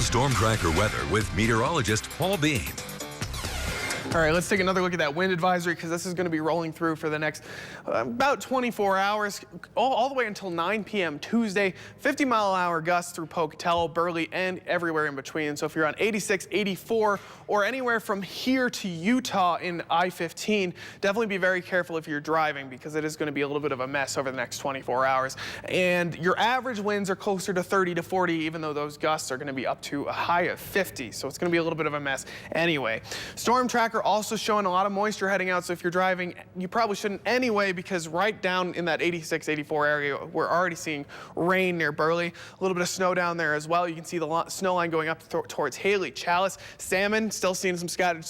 Storm Tracker weather with meteorologist Paul Bean. All right, let's take another look at that wind advisory because this is going to be rolling through for the next about 24 hours, all the way until 9 p.m. Tuesday. 50-mile-an-hour gusts through Pocatello, Burley, and everywhere in between. So if you're on 86, 84, or anywhere from here to Utah in I-15, definitely be very careful if you're driving because it is going to be a little bit of a mess over the next 24 hours. And your average winds are closer to 30 to 40, even though those gusts are going to be up to a high of 50. So it's going to be a little bit of a mess anyway. Storm Tracker also showing a lot of moisture heading out, so if you're driving, you probably shouldn't anyway, because right down in that 86, 84 area, we're already seeing rain near Burley. A little bit of snow down there as well. You can see the snow line going up towards Haley, Chalice, Salmon, still seeing some scattered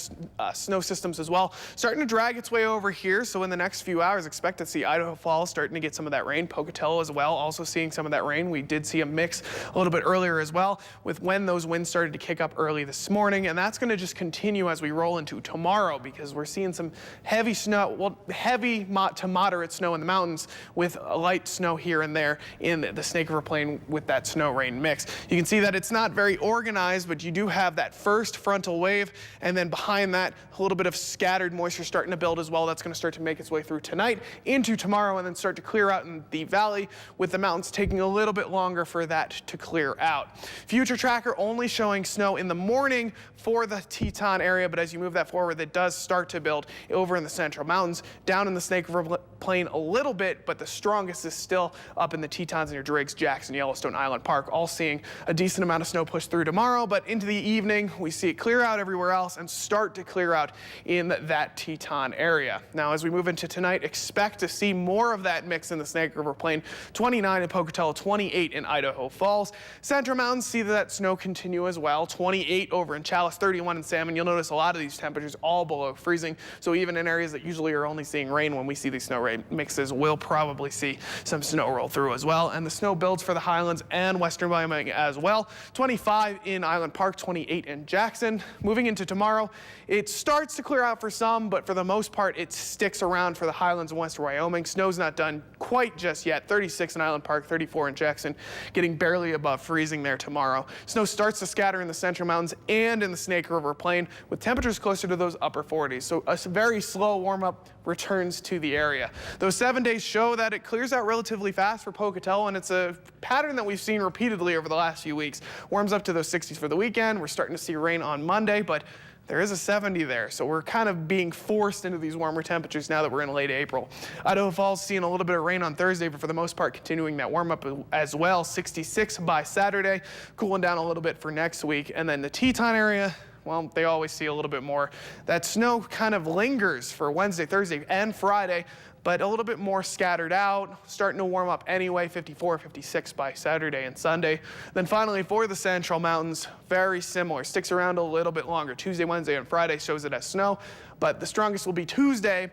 snow systems as well. Starting to drag its way over here, so in the next few hours, expect to see Idaho Falls starting to get some of that rain. Pocatello as well, also seeing some of that rain. We did see a mix a little bit earlier as well with when those winds started to kick up early this morning, and that's going to just continue as we roll into tomorrow, because we're seeing some heavy snow, well, heavy to moderate snow in the mountains with light snow here and there in the Snake River Plain with that snow rain mix. You can see that it's not very organized, but you do have that first frontal wave, and then behind that a little bit of scattered moisture starting to build as well. That's going to start to make its way through tonight into tomorrow, and then start to clear out in the valley, with the mountains taking a little bit longer for that to clear out. Future tracker only showing snow in the morning for the Teton area, but as you move that forward, it does start to build over in the central mountains, down in the Snake River Plain a little bit, but the strongest is still up in the Tetons near Driggs, Jackson, Yellowstone, Island Park, all seeing a decent amount of snow push through tomorrow. But into the evening, we see it clear out everywhere else and start to clear out in that Teton area. Now, as we move into tonight, expect to see more of that mix in the Snake River Plain. 29 in Pocatello, 28 in Idaho Falls. Central Mountains see that snow continue as well. 28 over in Chalice, 31 in Salmon. You'll notice a lot of these temperatures all below freezing. So even in areas that usually are only seeing rain, when we see these snow rain mixes, we'll probably see some snow roll through as well. And the snow builds for the Highlands and Western Wyoming as well. 25 in Island Park, 28 in Jackson. Moving into tomorrow, it starts to clear out for some, but for the most part, it sticks around for the Highlands and Western Wyoming. Snow's not done quite just yet. 36 in Island Park, 34 in Jackson, getting barely above freezing there tomorrow. Snow starts to scatter in the Central Mountains and in the Snake River Plain, with temperatures closer to those upper 40s. So a very slow warm-up returns to the area. Those 7 days show that it clears out relatively fast for Pocatello, and it's a pattern that we've seen repeatedly over the last few weeks. Warms up to those 60s for the weekend. We're starting to see rain on Monday, but there is a 70 there, so we're kind of being forced into these warmer temperatures now that we're in late April. Idaho Falls seeing a little bit of rain on Thursday, but for the most part continuing that warm-up as well. 66 by Saturday, cooling down a little bit for next week. And then the Teton area, well, they always see a little bit more. That snow kind of lingers for Wednesday, Thursday, and Friday, but a little bit more scattered out, starting to warm up anyway. 54, 56 by Saturday and Sunday. Then finally for the Central Mountains, very similar. Sticks around a little bit longer. Tuesday, Wednesday, and Friday shows it as snow, but the strongest will be Tuesday,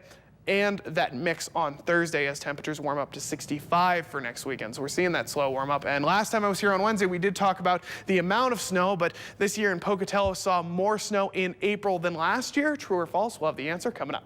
and that mix on Thursday as temperatures warm up to 65 for next weekend. So we're seeing that slow warm up. And last time I was here on Wednesday, we did talk about the amount of snow, but this year in Pocatello saw more snow in April than last year. True or false? We'll have the answer coming up.